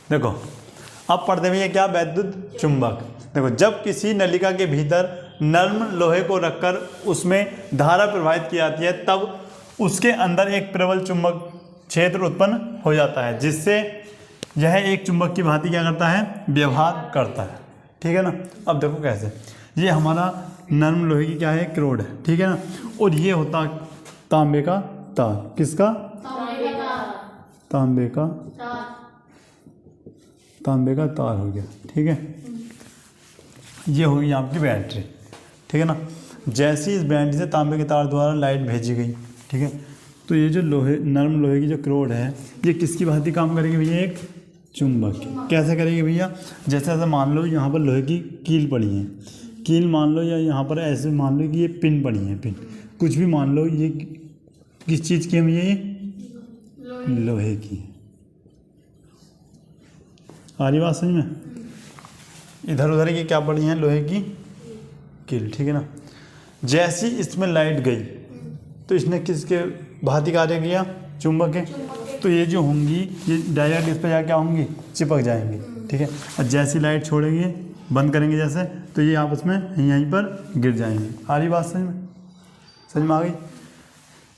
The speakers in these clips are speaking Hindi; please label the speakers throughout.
Speaker 1: देखो अब पढ़ते हुए क्या वैद्युत चुंबक। देखो जब किसी नलिका के भीतर नर्म लोहे को रखकर उसमें धारा प्रवाहित की जाती है तब उसके अंदर एक प्रबल चुंबक क्षेत्र उत्पन्न हो जाता है जिससे यह एक चुंबक की भांति क्या करता है, व्यवहार करता है। ठीक है ना। अब देखो कैसे, ये हमारा नर्म लोहे की क्या है, क्रोड है। ठीक है ना। और ये होता तांबे का तार। किसका? तांबे का तार हो गया। ठीक है। ये होगी आपकी बैटरी। ठीक है ना। जैसी इस बैटरी से तांबे के तार द्वारा लाइट भेजी गई, ठीक है, तो ये जो नर्म लोहे की जो क्रोड है ये किसकी भांति काम करेगी भैया, एक चुंबक की। कैसे करेगी भैया, जैसे ऐसे मान लो यहाँ पर लोहे की कील पड़ी है, कील मान लो, या यहाँ पर ऐसे मान लो कि ये पिन पड़ी है, पिन कुछ भी मान लो, ये किस चीज़ की है भैया, ये लोहे की। आ रही बात समझ में। इधर उधर की क्या पड़ी है, लोहे की कील। ठीक है ना। जैसी इसमें लाइट गई तो इसने किसके भांति कार्य किया, चुंबक है। तो ये जो होंगी ये डायरेक्ट इस पर जा क्या होंगी, चिपक जाएंगी। ठीक है। और जैसी लाइट छोड़ेंगे, बंद करेंगे जैसे, तो ये आपस में यहीं पर गिर जाएंगे। आ रही बात समझ में आ गई।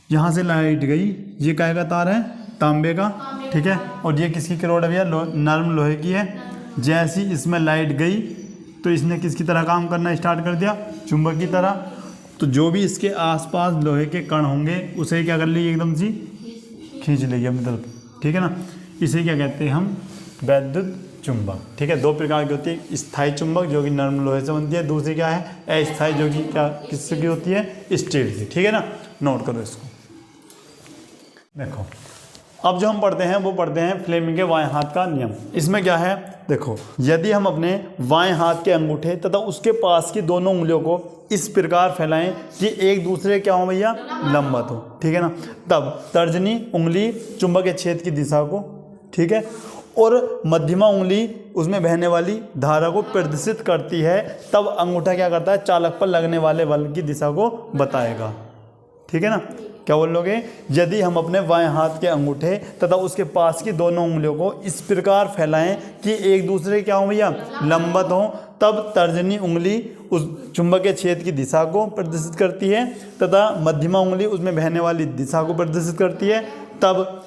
Speaker 1: यहाँ से लाइट गई, ये काय का तार है, तांबे का। ठीक है। और ये किसकी क्रोड है भैया, नर्म लोहे की है। जैसी इसमें लाइट गई तो इसने किसकी तरह काम करना स्टार्ट कर दिया, चुंबक की तरह। तो जो भी इसके आसपास लोहे के कण होंगे उसे क्या कर ली, एकदम सी खींच लेगी अपनी तरफ। ठीक है ना। इसे क्या कहते हैं हम, वैद्युत चुंबक। ठीक है। दो प्रकार की होती है, स्थायी चुंबक जो कि नर्म लोहे से बनती है, दूसरी क्या है, अस्थायी जो कि क्या किससे की होती है, स्टील की। ठीक है ना। नोट करो इसको। देखो अब जो हम पढ़ते हैं वो पढ़ते हैं फ्लेमिंग के बाएं हाथ का नियम। इसमें क्या है, देखो यदि हम अपने बाएं हाथ के अंगूठे तथा उसके पास की दोनों उंगलियों को इस प्रकार फैलाएं कि एक दूसरे क्या हो भैया, लंबवत हो। ठीक है ना। तब तर्जनी उंगली चुंबक के छेद की दिशा को, ठीक है, और मध्यमा उंगली उसमें बहने वाली धारा को प्रदर्शित करती है। तब अंगूठा क्या करता है, चालक पर लगने वाले बल की दिशा को बताएगा। ठीक है ना। क्या बोल लोगे, यदि हम अपने बाएं हाथ के अंगूठे तथा उसके पास की दोनों उंगलियों को इस प्रकार फैलाएं कि एक दूसरे क्या हो भैया, लंबवत हो, तब तर्जनी उंगली उस चुंबक के छेद की दिशा को प्रदर्शित करती है तथा मध्यमा उंगली उसमें बहने वाली दिशा को प्रदर्शित करती है। तब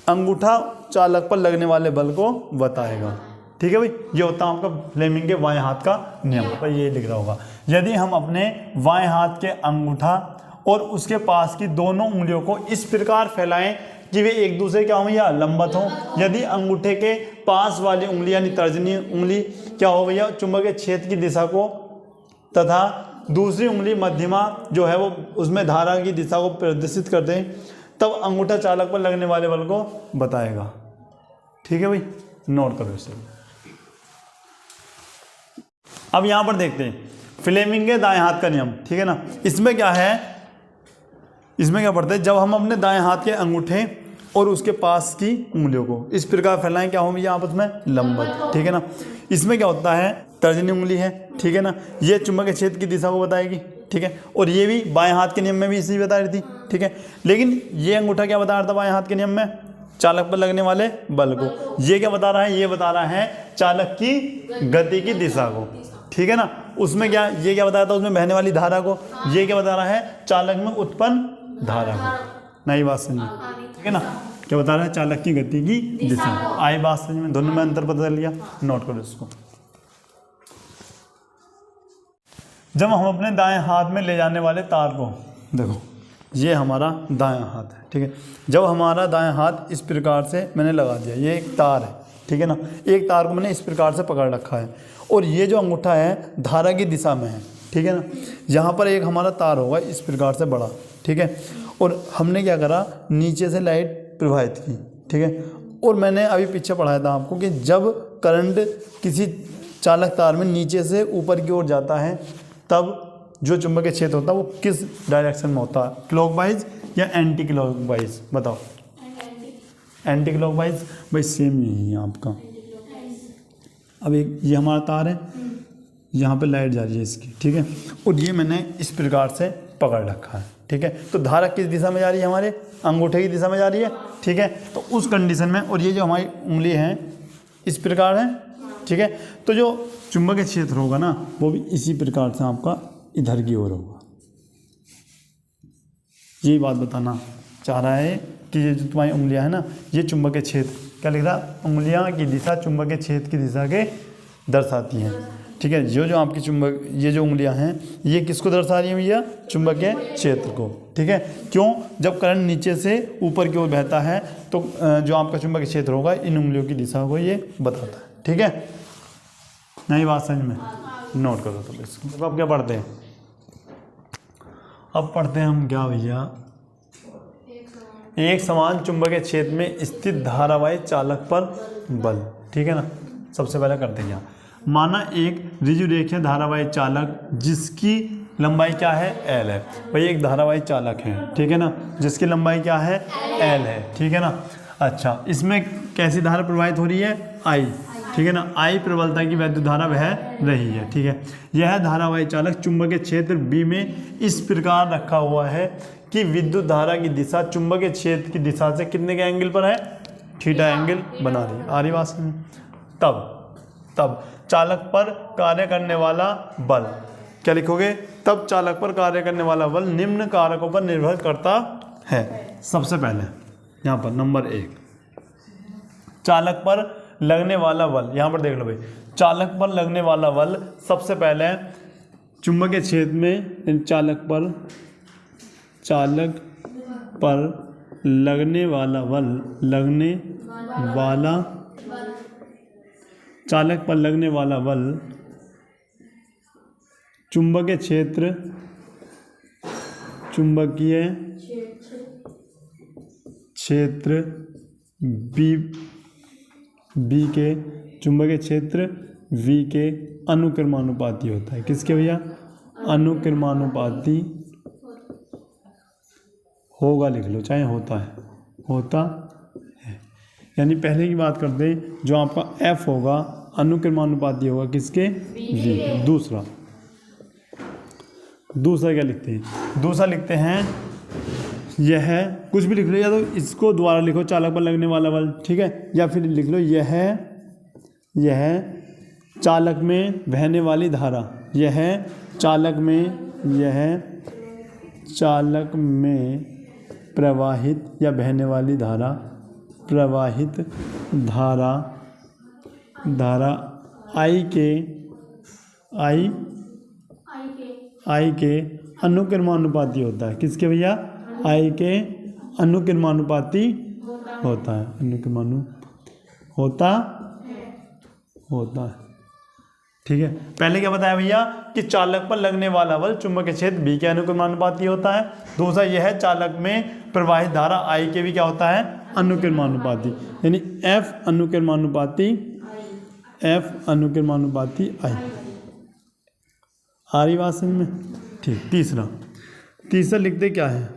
Speaker 1: अंगूठा चालक पर लगने वाले बल को बताएगा। ठीक है भाई। ये होता है आपका फ्लेमिंग के बाएं हाथ का नियम। पर ये लिख रहा होगा, यदि हम अपने बाएं हाथ के अंगूठा और उसके पास की दोनों उंगलियों को इस प्रकार फैलाएं कि वे एक दूसरे क्या हो भैया, लंबवत हो। यदि अंगूठे के पास वाली उंगली यानी तर्जनी उंगली क्या हो भैया, चुंबक के छेद की दिशा को तथा दूसरी उंगली मध्यमा जो है वो उसमें धारा की दिशा को प्रदर्शित कर दें, तब अंगूठा चालक पर लगने वाले बल को बताएगा। ठीक है भाई। नोट करो इसे। अब यहां पर देखते हैं फ्लेमिंग के दाएं हाथ का नियम। ठीक है ना। इसमें क्या है, इसमें क्या पढ़ते हैं, जब हम अपने दाएं हाथ के अंगूठे और उसके पास की उंगलियों को इस प्रकार फैलाएं, क्या हो भैया, आपस में लंबवत। ठीक है ना। इसमें क्या होता है, तर्जनी उंगली है। ठीक है ना। ये चुंबक के छेद की दिशा को बताएगी। ठीक है। और ये भी बाएं हाथ के नियम में भी इसी बता रही थी। ठीक है। लेकिन ये अंगूठा क्या बता रहा था बाएं हाथ के नियम में, चालक पर लगने वाले बल को। ये क्या बता रहा है, ये बता रहा है चालक की गति की दिशा को। ठीक है ना। उसमें क्या, ये क्या बताया था, उसमें बहने वाली धारा को। ये क्या बता रहा है, चालक में उत्पन्न धारा को। नई बात समझ में। ठीक है ना। क्या बता रहा है, चालक की गति की दिशा। आई बात समझ में, दोनों में अंतर पता लिया। नोट करो इसको। जब हम अपने दाएं हाथ में ले जाने वाले तार को, देखो ये हमारा दायां हाथ है। ठीक है। जब हमारा दायां हाथ इस प्रकार से मैंने लगा दिया, ये एक तार है। ठीक है ना। एक तार को मैंने इस प्रकार से पकड़ रखा है और ये जो अंगूठा है धारा की दिशा में है। ठीक है ना। यहाँ पर एक हमारा तार होगा इस प्रकार से बड़ा। ठीक है। और हमने क्या करा, नीचे से लाइट प्रवाहित की। ठीक है। और मैंने अभी पीछे पढ़ाया था आपको कि जब करंट किसी चालक तार में नीचे से ऊपर की ओर जाता है तब जो चुंबकीय क्षेत्र होता है वो किस डायरेक्शन में होता है, क्लॉकवाइज या एंटी क्लॉकवाइज, बताओ। एंटी क्लॉकवाइज भाई सेम यही है आपका। अब एक ये हमारा तार है, यहाँ पे लाइट जा रही है इसकी। ठीक है। और ये मैंने इस प्रकार से पकड़ रखा है। ठीक है। तो धारा किस दिशा में जा रही है, हमारे अंगूठे की दिशा में जा रही है। ठीक है। तो उस कंडीशन में, और ये जो हमारी उंगली है इस प्रकार है, ठीक है। तो जो चुंबकीय क्षेत्र होगा ना वो भी इसी प्रकार से आपका इधर की ओर होगा। यही बात बताना चाह रहा है कि ये जो तुम्हारी उंगलियां है ना, ये चुंबकीय क्षेत्र, क्या लिख रहा, उंगलियां की दिशा चुंबकीय क्षेत्र की दिशा के दर्शाती हैं, ठीक है। जो आपकी चुंबक, ये जो उंगलियां हैं ये किसको दर्शा रही हैं भैया, चुंबकीय क्षेत्र को, ठीक है। क्यों, जब करंट नीचे से ऊपर की ओर बहता है तो जो आपका चुंबकीय क्षेत्र होगा इन उंगलियों की दिशा को ये बताता है, ठीक है। नई बात समझ में, नोट करो तो इसको। अब क्या पढ़ते हैं, अब पढ़ते हैं हम क्या भैया, एक समान चुंबकीय क्षेत्र में स्थित धारावाही चालक पर बल, ठीक है ना। सबसे पहले करते क्या, माना एक ऋजुरेखीय धारावाही चालक जिसकी लंबाई क्या है, एल है। भाई एक धारावाही चालक है, ठीक है ना, जिसकी लंबाई क्या है, एल है, ठीक है ना। अच्छा, इसमें कैसी धारा प्रवाहित हो रही है, आई, ठीक है ना। आई प्रबलता की वैद्युत धारा बह रही है, ठीक है। यह धारावाही चालक चुंबकीय क्षेत्र बी में इस प्रकार रखा हुआ है कि विद्युत धारा की दिशा चुंबकीय क्षेत्र की दिशा से कितने के एंगल पर है, थीटा एंगल बना रही है। आ रही बात समझ। तब चालक पर कार्य करने वाला बल क्या लिखोगे, तब चालक पर कार्य करने वाला बल निम्न कारकों पर निर्भर करता है। सबसे पहले यहाँ पर नंबर 1, चालक पर लगने वाला बल, यहाँ पर देख लो भाई, चालक पर लगने वाला बल सबसे पहले चुंबकीय क्षेत्र में चालक पर लगने वाला बल, चालक पर लगने वाला बल चुंबकीय क्षेत्र बी के चुंबकीय क्षेत्र V के अनुक्रमानुपाती होता है। किसके भैया, अनुक्रमानुपाती होगा, लिख लो, चाहे होता है। यानी पहले की बात करते हैं, जो आपका F होगा अनुक्रमानुपाती होगा किसके, V। दूसरा क्या लिखते हैं, दूसरा लिखते हैं, यह कुछ भी लिख लो, या तो इसको दोबारा लिखो, चालक पर लगने वाला बल, ठीक है, या फिर लिख लो यह चालक में बहने वाली धारा, यह चालक में प्रवाहित या बहने वाली धारा, I के अनुक्रमानुपाती होता है। किसके भैया, I के अनुक्रमानुपाती होता है, होता है, ठीक है। पहले क्या बताया भैया कि चालक पर लगने वाला बल चुंबकीय क्षेत्र B के अनुक्रमानुपाती होता है। दूसरा यह है चालक में प्रवाहित धारा I के भी क्या होता है, अनुक्रमानुपाती, यानी F अनुक्रमानुपाती I। आ रही बात समझ में, ठीक। तीसरा लिखते क्या है,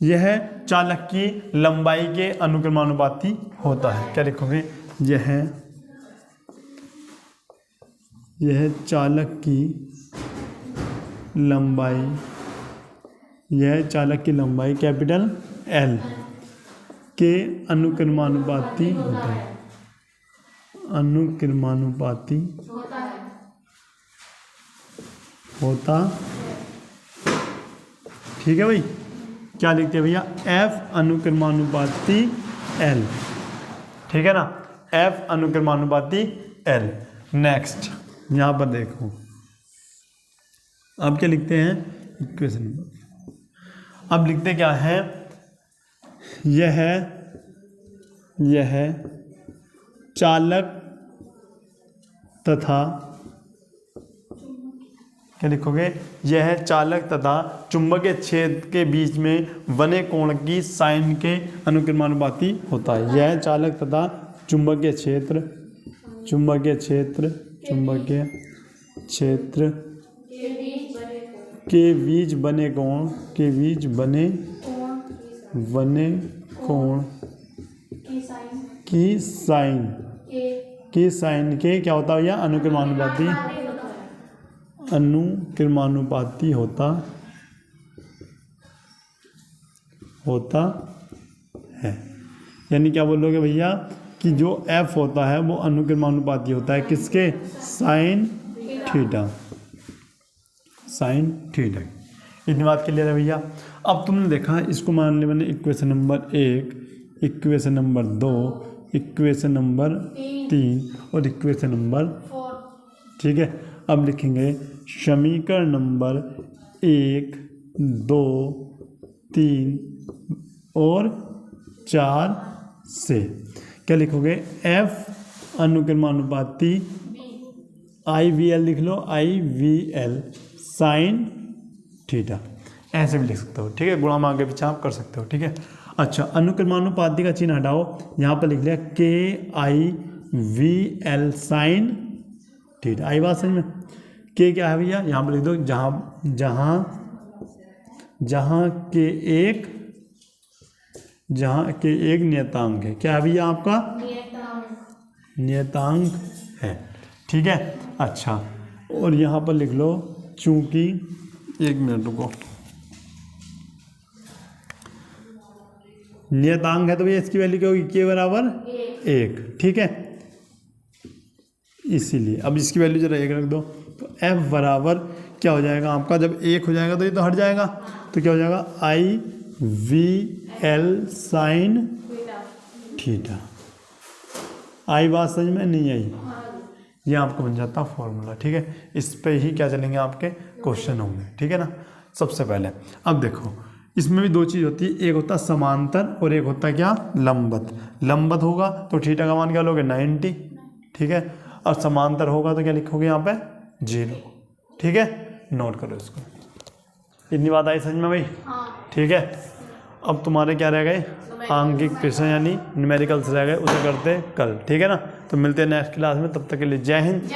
Speaker 1: यह चालक की लंबाई के अनुक्रमानुपाती होता है। क्या लिखोगे, यह चालक की लंबाई कैपिटल L के अनुक्रमानुपाती होता, ठीक है भाई। क्या लिखते हैं भैया, F अनुक्रमानुपाती L, ठीक है ना, F अनुक्रमानुपाती L। नेक्स्ट यहाँ पर देखो, अब क्या लिखते हैं, इक्वेशन नंबर, अब लिखते क्या है, यह चालक तथा, क्या लिखोगे, यह चालक तथा चुंबकीय क्षेत्र के बीच में बने कोण की साइन के अनुक्रमानुपाती होता है। यह चालक तथा चुंबकीय क्षेत्र के बीच बने कोण की साइन के क्या होता है, यह अनुक्रमानुपाती होता है। यानी क्या बोलोगे भैया, कि जो एफ होता है वो अनुक्रमानुपाती होता है किसके, साइन थीटा, साइन थीटा। इतनी बात क्लियर है भैया। अब तुमने देखा इसको मान लिया मैंने equation number 1, equation number 2, equation number 3 और इक्वेशन नंबर
Speaker 2: 4।
Speaker 1: ठीक है। अब लिखेंगे समीकरण नंबर 1, 2, 3 और 4 से क्या लिखोगे, एफ अनुक्रमानुपाती IVL लिख लो, IVL साइन थीटा, ऐसे भी लिख सकते हो। ठीक है, गुणा में आगे पीछे आप कर सकते हो। ठीक है। अच्छा, अनुक्रमानुपाती का चिन्ह हटाओ, यहाँ पर लिख लिया KIVL साइन थीटा। आई बात समझ में। के क्या है भैया, यहाँ पर लिख दो, जहाँ के एक नियतांक है। क्या है भैया आपका, नियतांक है। ठीक है। अच्छा, और यहाँ पर लिख लो चूंकि, 1 मिनट रुको, नियतांक है तो भैया इसकी वैल्यू क्या होगी, के बराबर 1। ठीक है, इसीलिए अब इसकी वैल्यू जरा 1 रख दो, तो f बराबर क्या हो जाएगा आपका, जब 1 हो जाएगा तो ये तो हट जाएगा, तो क्या हो जाएगा, IVL साइन थीटा। आई बात समझ में नहीं आई, ये आपको बन जाता फॉर्मूला। ठीक है, इस पे ही क्या चलेंगे आपके क्वेश्चन होंगे। ठीक है ना। सबसे पहले अब देखो, इसमें भी 2 चीज़ होती है, एक होता है समांतर और एक होता है क्या, लंबवत। लंबवत होगा तो थीटा का मान क्या लोगे, 90। ठीक है, और समांतर होगा तो क्या लिखोगे यहाँ पे, 0। ठीक है, नोट करो इसको। इतनी बात आई समझ में भाई। ठीक है, अब तुम्हारे क्या रह गए, आंकिक प्रश्न यानी न्यूमेरिकल्स रह गए, उसे करते कल। ठीक है ना। तो मिलते हैं नेक्स्ट क्लास में, तब तक के लिए जय हिंद।